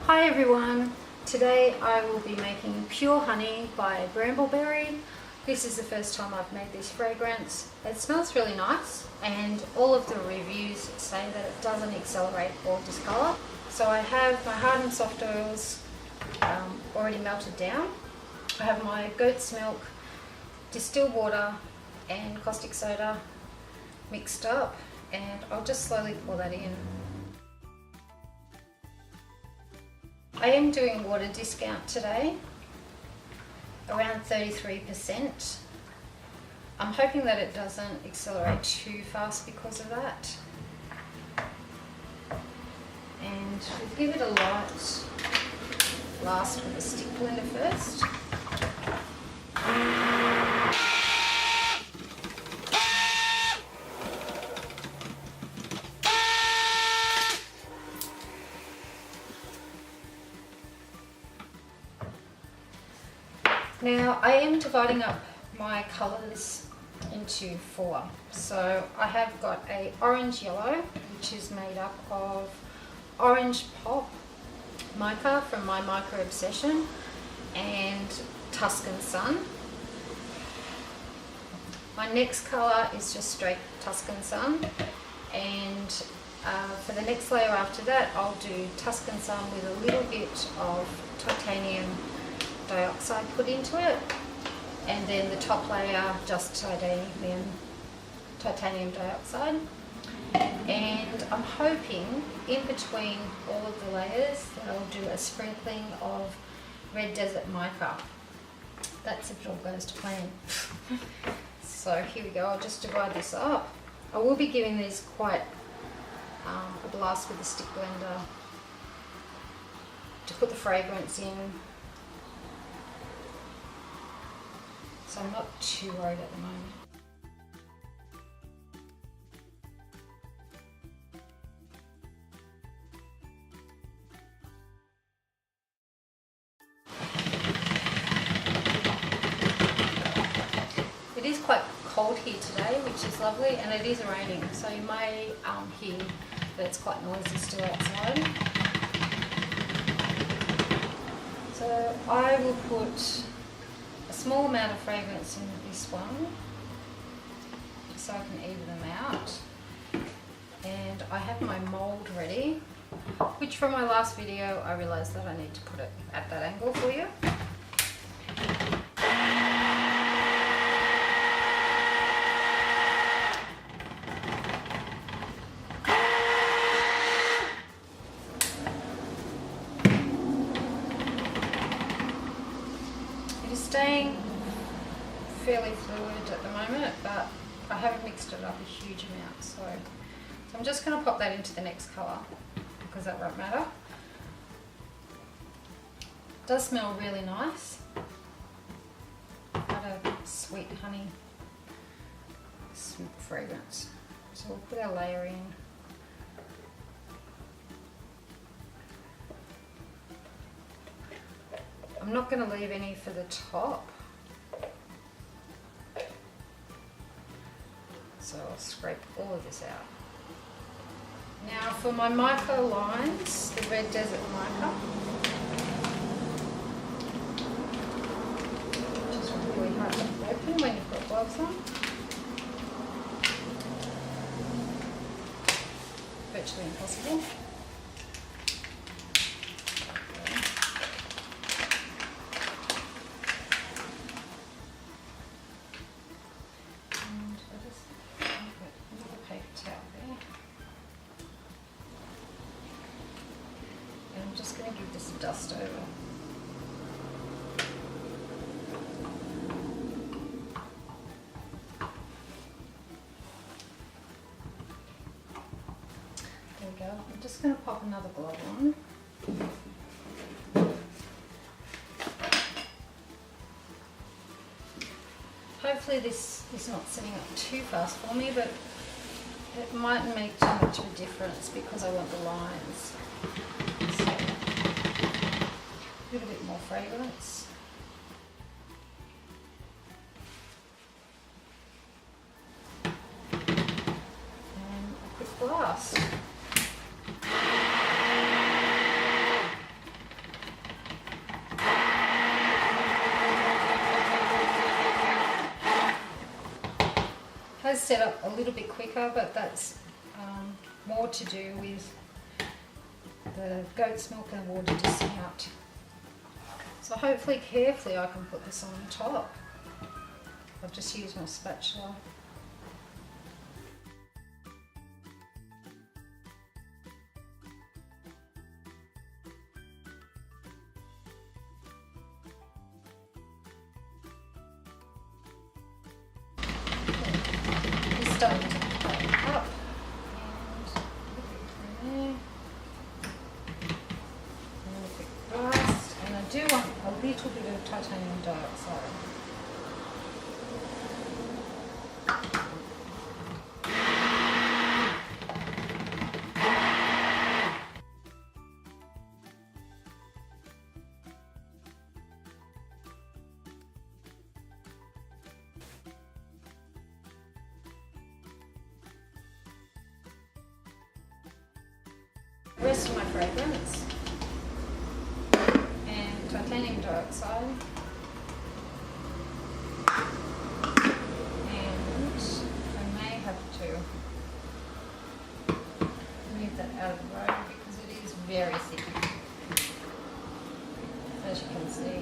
Hi everyone, today I will be making Pure Honey by Bramble. This is the first time I've made this fragrance. It smells really nice and all of the reviews say that it doesn't accelerate or discolour. So I have my hard and soft oils already melted down. I have my goat's milk, distilled water and caustic soda mixed up, and I'll just slowly pour that in. I am doing water discount today, around 33%. I'm hoping that it doesn't accelerate too fast because of that. And we'll give it a light blast with a stick blender first. Now I am dividing up my colours into four. So I have got a orange yellow, which is made up of orange pop, Mica from my Mica obsession, and Tuscan Sun. My next colour is just straight Tuscan Sun, and for the next layer after that I'll do Tuscan Sun with a little bit of titanium dioxide put into it, and then the top layer just titanium dioxide. And I'm hoping in between all of the layers that I'll do a sprinkling of red desert mica. That's if it all goes to plan. So here we go, I'll just divide this up. I will be giving these quite a blast with the stick blender to put the fragrance in. So I'm not too worried at the moment. It is quite cold here today, which is lovely, and it is raining, so you may hear that it's quite noisy still outside. So I will put a small amount of fragrance in this one so I can even them out. And I have my mould ready, which from my last video I realised that I need to put it at that angle for you. Staying fairly fluid at the moment, but I haven't mixed it up a huge amount, so I'm just going to pop that into the next colour because that won't matter. It does smell really nice, quite a sweet honey fragrance. So we'll put our layer in. I'm not going to leave any for the top, so I'll scrape all of this out. Now for my mica lines, the red desert mica, which is really hard to open when you've got gloves on. Virtually impossible. I'm just going to give this a dust over. There we go. I'm just going to pop another glove on. Hopefully this is not setting up too fast for me, but it might make too much of a difference because I want the lines. So, a little bit more fragrance. And a quick blast. set up a little bit quicker, but that's more to do with the goat's milk and water dissing out. So hopefully carefully I can put this on the top. I've just used my spatula. It's starting to play up. And I do want a little bit of titanium dioxide. The rest of my fragrance and titanium dioxide, and I may have to move that out of the road because it is very thick, as you can see.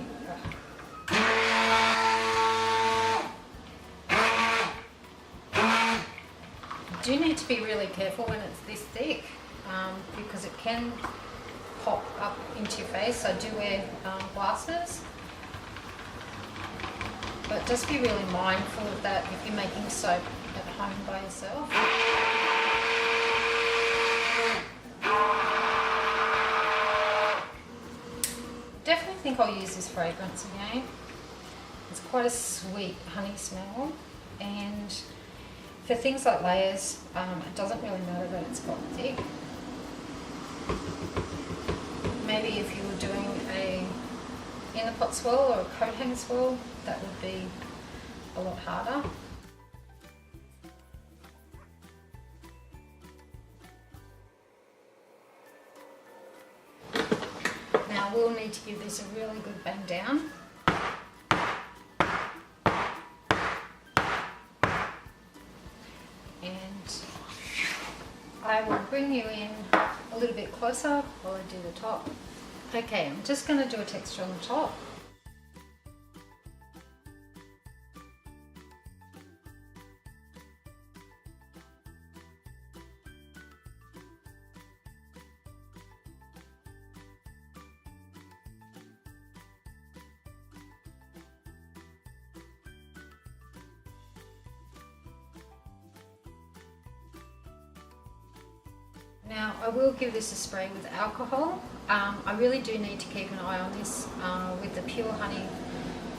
You do need to be really careful when it's this thick. Because it can pop up into your face. I do wear glasses, but just be really mindful of that if you're making soap at home by yourself. Definitely think I'll use this fragrance again. It's quite a sweet honey smell, and for things like layers, it doesn't really matter that it's got thick. Maybe if you were doing a inner pot swirl or a coat hanger swirl, that would be a lot harder. Now we'll need to give this a really good bang down. And I will bring you in a little bit closer while I do the top. Okay, I'm just going to do a texture on the top. Now I will give this a spray with alcohol. I really do need to keep an eye on this with the pure honey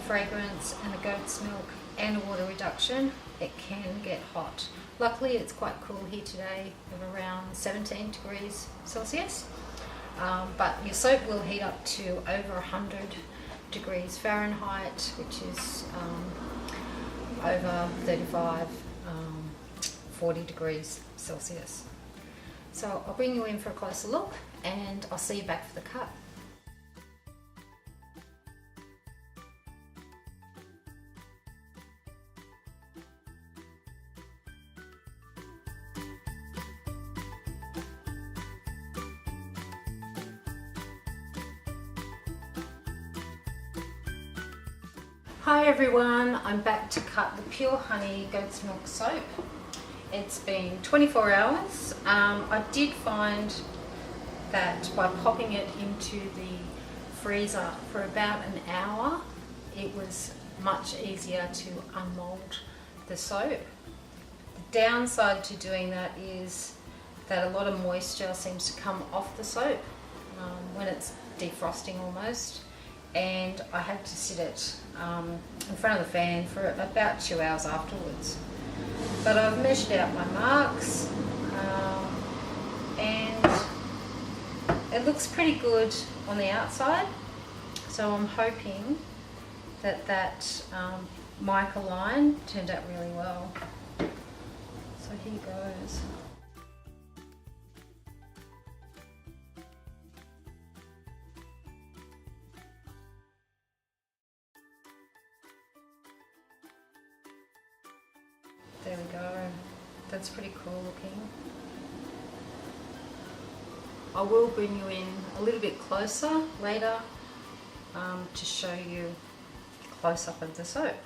fragrance and the goat's milk and water reduction. It can get hot. Luckily it's quite cool here today of around 17 degrees Celsius, but your soap will heat up to over 100 degrees Fahrenheit, which is over 35, 40 degrees Celsius. So I'll bring you in for a closer look and I'll see you back for the cut. Hi everyone, I'm back to cut the pure honey goat's milk soap. It's been 24 hours. I did find that by popping it into the freezer for about an hour, it was much easier to unmold the soap. The downside to doing that is that a lot of moisture seems to come off the soap when it's defrosting almost, and I had to sit it in front of the fan for about 2 hours afterwards. But I've measured out my marks and it looks pretty good on the outside, so I'm hoping that that Mica line turned out really well. So here goes. There we go. That's pretty cool looking. I will bring you in a little bit closer later to show you a close-up of the soap.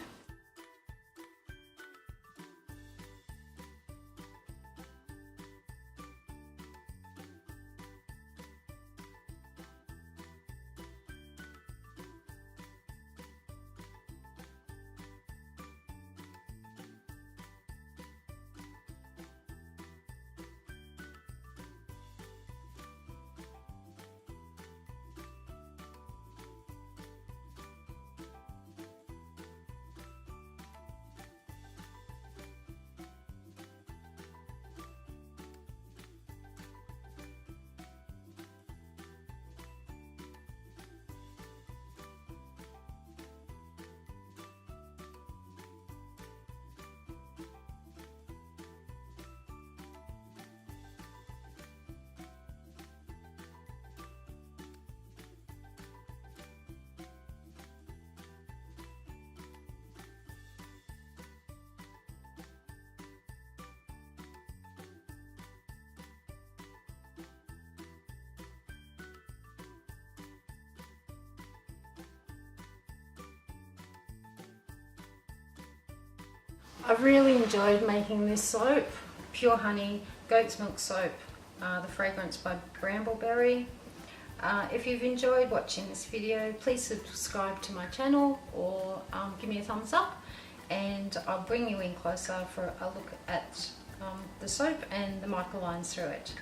I've really enjoyed making this soap, Pure Honey Goat's Milk Soap, the fragrance by Brambleberry. If you've enjoyed watching this video, please subscribe to my channel or give me a thumbs up, and I'll bring you in closer for a look at the soap and the Mica lines through it.